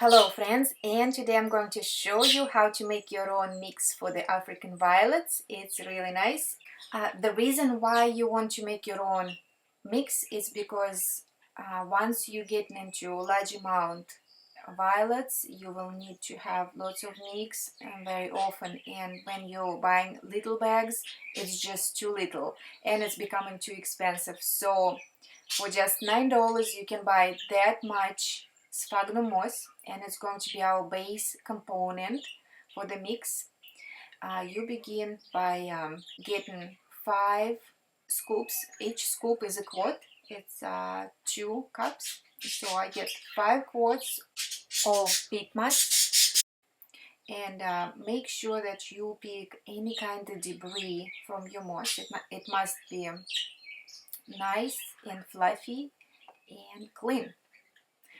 Hello friends, and today I'm going to show you how to make your own mix for the African violets. It's really nice. The reason why you want to make your own mix is because once you get into a large amount of violets, you will need to have lots of mix very often, and when you're buying little bags, it's just too little and it's becoming too expensive. So for just $9 you can buy that much sphagnum moss, and it's going to be our base component for the mix. You begin by getting 5 scoops. Each scoop is a quart. It's 2 cups. So I get 5 quarts of peat moss, and make sure that you pick any kind of debris from your moss. It must be nice and fluffy and clean.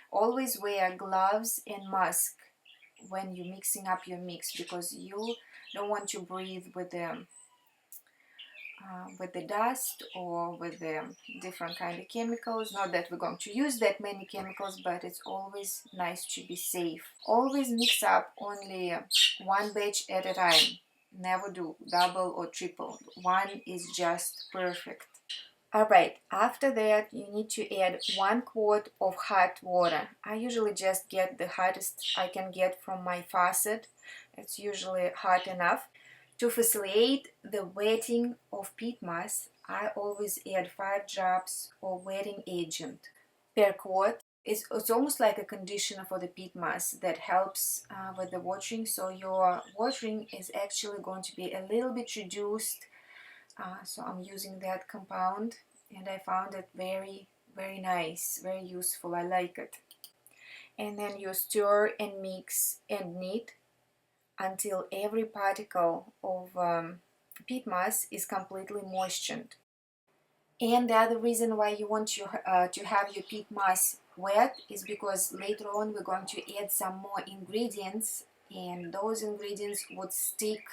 Always wear gloves and mask when you're mixing up your mix, because you don't want to breathe with the dust or with the different kind of chemicals. Not that we're going to use that many chemicals, but it's always nice to be safe. Always mix up only one batch at a time. Never do double or triple. One is just perfect. Alright, after that you need to add 1 quart of hot water. I usually just get the hottest I can get from my faucet. It's usually hot enough. To facilitate the wetting of peat moss, I always add 5 drops of wetting agent per quart. It's almost like a conditioner for the peat moss that helps with the watering, so your watering is actually going to be a little bit reduced. So I'm using that compound, and I found it very nice, very useful. I like it. And then you stir and mix and knead until every particle of peat moss is completely moistened. And the other reason why you want to have your peat moss wet is because later on we're going to add some more ingredients, and those ingredients would stick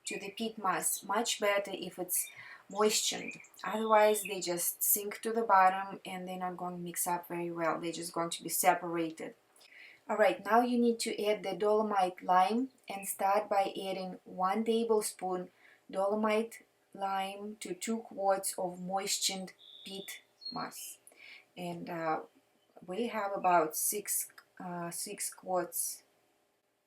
to the peat moss much better if it's moistened. Otherwise they just sink to the bottom and they're not going to mix up very well. They're just going to be separated. Alright, now you need to add the Dolomite lime, and start by adding 1 tablespoon Dolomite lime to 2 quarts of moistened peat moss. And we have about 6 quarts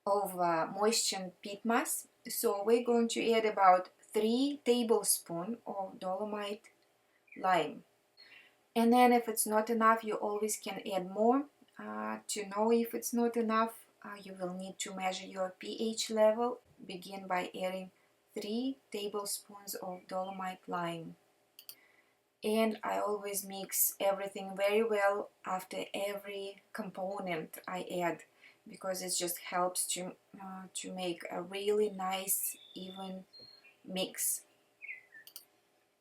of moistened peat moss. So we're going to add about 3 tablespoons of Dolomite lime. And then if it's not enough, you always can add more. To know if it's not enough, you will need to measure your pH level. Begin by adding 3 tablespoons of Dolomite lime. And I always mix everything very well after every component I add, because it just helps to make a really nice even mix.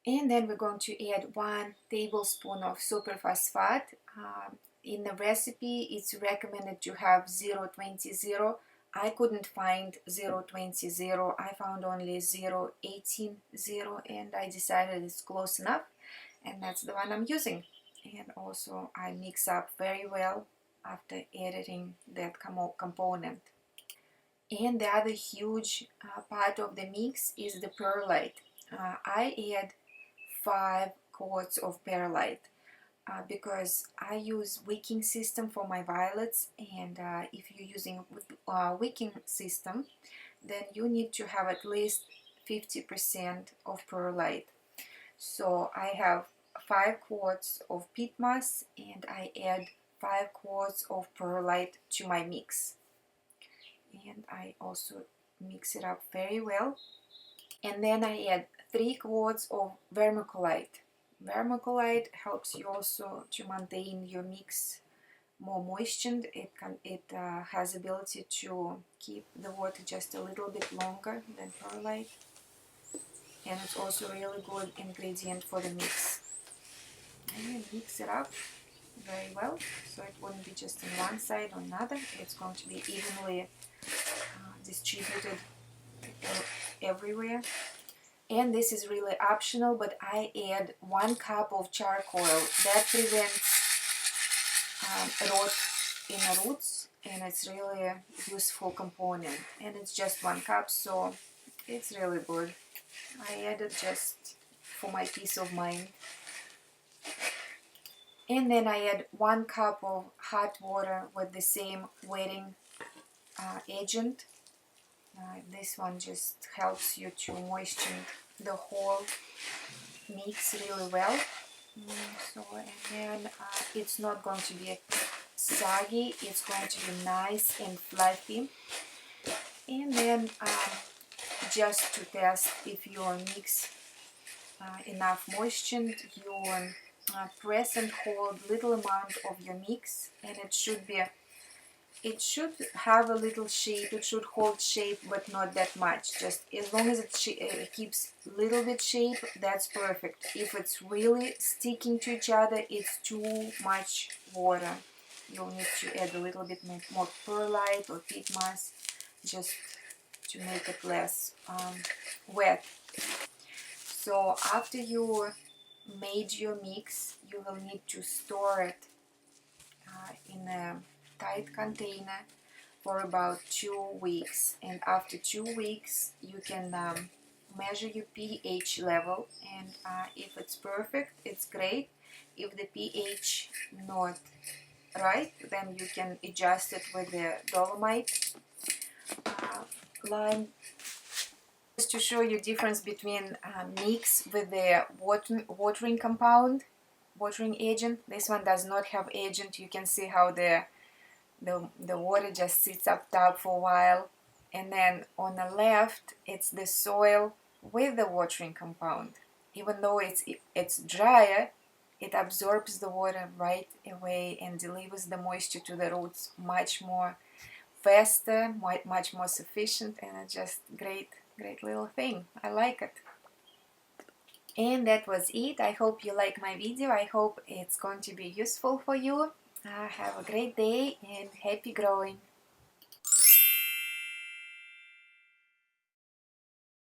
And then we're going to add 1 tablespoon of superphosphate. In the recipe it's recommended to have 0.20. I couldn't find 0.20. I found only 0.18, and I decided it's close enough, and that's the one I'm using. And also I mix up very well after editing that component. And the other huge part of the mix is the perlite. I add 5 quarts of perlite because I use wicking system for my violets, and if you're using wicking system, then you need to have at least 50% of perlite. So I have 5 quarts of peat moss, and I add 5 quarts of perlite to my mix. And I also mix it up very well. And then I add 3 quarts of vermiculite. Vermiculite helps you also to maintain your mix more moistened. It has ability to keep the water just a little bit longer than perlite, and it's also a really good ingredient for the mix. And you mix it up very well, so it wouldn't be just on one side or another. It's going to be evenly distributed everywhere. And this is really optional, but I add 1 cup of charcoal. That prevents rot in the roots, and it's really a useful component, and it's just 1 cup, so it's really good. I added just for my peace of mind. And then I add 1 cup of hot water with the same wetting agent. This one just helps you to moisten the whole mix really well. So, and then it's not going to be soggy, it's going to be nice and fluffy. And then just to test if your mix enough moisture, you press and hold little amount of your mix, and it should have a little shape, it should hold shape, but not that much. Just as long as it keeps little bit shape, that's perfect. If it's really sticking to each other, it's too much water. You'll need to add a little bit more perlite or peat moss just to make it less wet. So after you made your mix, you will need to store it in a tight container for about 2 weeks, and after 2 weeks you can measure your pH level, and if it's perfect, it's great. If the pH not right, then you can adjust it with the Dolomite lime. Just to show you difference between mix with the watering compound, watering agent. This one does not have agent. You can see how the water just sits up top for a while, and then on the left it's the soil with the watering compound. Even though it's drier, it absorbs the water right away and delivers the moisture to the roots much more faster, much more sufficient, and it's just great little thing. I like it. And that was it. I hope you like my video. I hope it's going to be useful for you. Have a great day and happy growing.